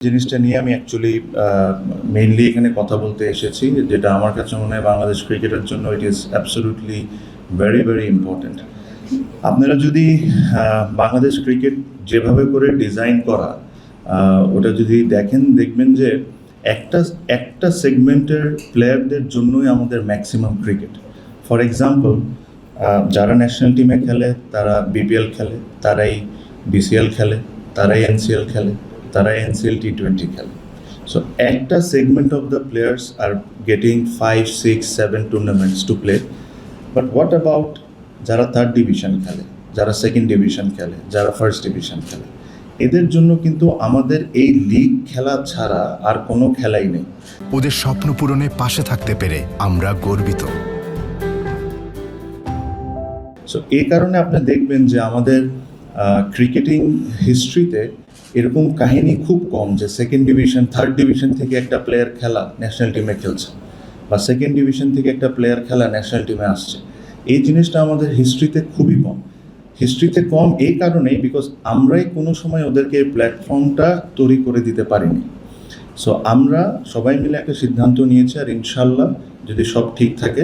জিনিসটা নিয়ে আমি অ্যাকচুয়ালি মেইনলি এখানে কথা বলতে এসেছি, যেটা আমার কাছে মনে হয় বাংলাদেশ ক্রিকেটের জন্য it is absolutely very very important. আপনারা যদি বাংলাদেশ ক্রিকেট যেভাবে করে ডিজাইন করা ওটা যদি দেখবেন যে একটা একটা সেগমেন্টের প্লেয়ারদের জন্যই আমাদের ম্যাক্সিমাম ক্রিকেট। ফর এক্সাম্পল, যারা ন্যাশনাল টিমে খেলে তারা বিপিএল খেলে, তারাই বিসিএল খেলে, তারাই এনসিএল খেলে, তারা এনসিএল টি20 খেলে। সো একটা segment of the players are getting 5, 6, 7 tournaments to play. But what about যারা থার্ড ডিভিশন খেলে, যারা সেকেন্ড ডিভিশন খেলে, যারা ফার্স্ট ডিভিশন খেলে? এদের জন্য কিন্তু আমাদের এই লিগ খেলা ছাড়া আর কোনো খেলাই নেই। ওদের স্বপ্ন পূরণে পাশে থাকতে পেরে আমরা গর্বিত। সো এই কারণে আপনি দেখবেন যে আমাদের ক্রিকেটিং হিস্ট্রিতে এরকম কাহিনী খুব কম যে সেকেন্ড ডিভিশন, থার্ড ডিভিশন থেকে একটা প্লেয়ার খেলা ন্যাশনাল টিমে খেলছে, বা সেকেন্ড ডিভিশন থেকে একটা প্লেয়ার খেলা ন্যাশনাল টিমে আসছে। এই জিনিসটা আমাদের হিস্ট্রিতে খুবই কম। হিস্ট্রিতে কম এই কারণেই বিকজ আমরাই কোনো সময় ওদেরকে এই প্ল্যাটফর্মটা তৈরি করে দিতে পারিনি। সো আমরা সবাই মিলে একটা সিদ্ধান্ত নিয়েছি, আর ইনশাল্লাহ যদি সব ঠিক থাকে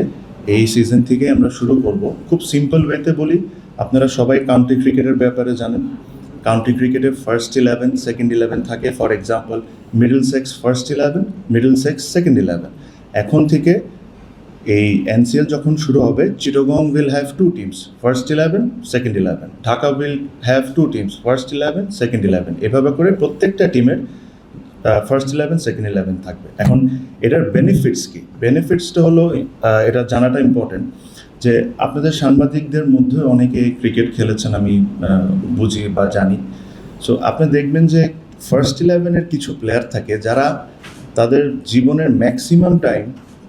এই সিজন থেকে আমরা শুরু করব। খুব সিম্পল ওয়েতে বলি, আপনারা সবাই কাউন্টি ক্রিকেটের ব্যাপারে জানেন। কাউন্টি ক্রিকেটের ফার্স্ট 11, সেকেন্ড 11 থাকে। For example, Middlesex first 11, Middlesex second 11। এখন থেকে এই এনসিএল যখন শুরু হবে, Chittagong will have 2 teams, first 11, second 11। Dhaka will have 2 teams, first 11, second 11। এভাবে করে প্রত্যেকটা টিমের ফার্স্ট 11, সেকেন্ড 11 থাকবে। এখন এটার বেনিফিটস কি? বেনিফিটসটা হলো, এটা জানাটা ইম্পর্টেন্ট যে আপনাদের সাংবাদিকদের মধ্যে অনেকে ক্রিকেট খেলেছেন, আমি বুঝি বা জানি। সো আপনি দেখবেন যে ফার্স্ট 11-এর কিছু প্লেয়ার থাকে যারা তাদের জীবনের maximum time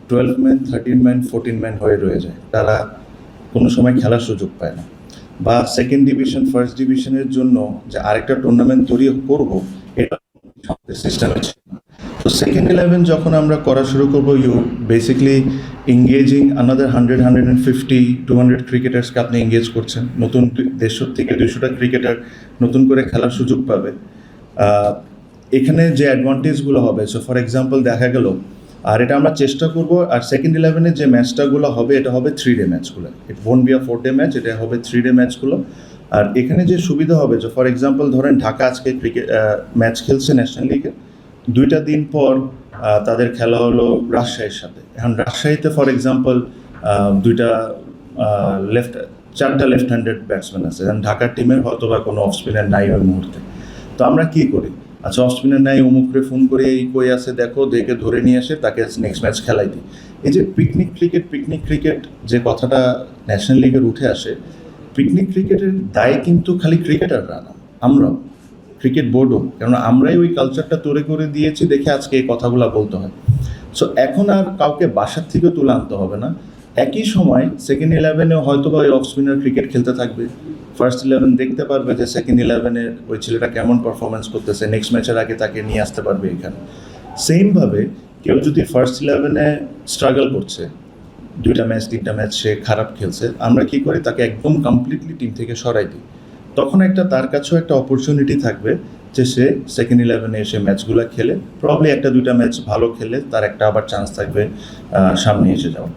12 man, 13 man, 14 man হয়ে রয়ে যায়। তারা কোনো সময় খেলার সুযোগ পায় না, বা সেকেন্ড ডিভিশন, ফার্স্ট ডিভিশনের জন্য যে আরেকটা টুর্নামেন্ট তৈরি করব, এটা সিস্টেমে ছিল না। তো সেকেন্ড 11 যখন আমরা করা শুরু করবো, ইউ বেসিকলি এঙ্গেজিং আনাদার 100, 150, 200 ক্রিকেটার্সকে আপনি এঙ্গেজ করছেন। নতুন 150 থেকে 200টা ক্রিকেটার নতুন করে খেলার সুযোগ পাবে। এখানে যে অ্যাডভান্টেজগুলো হবে, সো ফর এক্সাম্পল দেখা গেল, আর এটা আমরা চেষ্টা করব, আর সেকেন্ড 11-এ যে ম্যাচটাগুলো হবে এটা হবে 3 ডে ম্যাচগুলো। It won't be a 4 day match, এটা হবে 3 ডে ম্যাচগুলো। আর এখানে যে সুবিধা হবে, যে ফর এক্সাম্পল ধরেন ঢাকা আজকে ক্রিকেট ম্যাচ খেলছে ন্যাশনাল লিগে, 2টা দিন পর তাদের খেলা হলো রাজশাহীর সাথে। এখন রাজশাহীতে ফর এক্সাম্পল 4টা লেফট হ্যান্ডেড ব্যাটসম্যান আছে, এখন ঢাকার টিমের হয়তো বা কোনো অফ স্পিনার নাই ওই মুহূর্তে। তো আমরা কী করি? আচ্ছা, অফ স্পিনার নাই, অমুকরে ফোন করে এই কই আছে দেখো, দেখে ধরে নিয়ে এসে তাকে নেক্সট ম্যাচ খেলাই দিই। এই যে পিকনিক ক্রিকেট যে কথাটা ন্যাশনাল লিগের উঠে আসে, পিকনিক ক্রিকেটের দায় কিন্তু খালি ক্রিকেটাররা না, আমরাও, ক্রিকেট বোর্ডও। কেননা আমরাই ওই কালচারটা তৈরি করে দিয়েছি দেখে আজকে এই কথাগুলো বলতে হয়। সো এখন আর কাউকে বাসার থেকে তুলে আনতে হবে না। একই সময় সেকেন্ড 11-এও হয়তো বা ওই অফ স্পিনার ক্রিকেট খেলতে থাকবে, ফার্স্ট 11 দেখতে পারবে যে সেকেন্ড 11-এর ওই ছেলেটা কেমন পারফরমেন্স করতেছে, নেক্সট ম্যাচের আগে তাকে নিয়ে আসতে পারবে এখানে। সেমভাবে কেউ যদি ফার্স্ট 11-এ স্ট্রাগল করছে, 2টা ম্যাচ 3টা ম্যাচ সে খারাপ খেলছে, আমরা কী করি? তাকে একদম কমপ্লিটলি টিম থেকে সরাই দিই। তখন তার কাছেও একটা অপরচুনিটি থাকবে যে সে সেকেন্ড 11-এ এসে ম্যাচগুলো খেলে, প্রবলি 1-2টা ম্যাচ ভালো খেলে তার একটা আবার চান্স থাকবে সামনে এসে যাওয়া।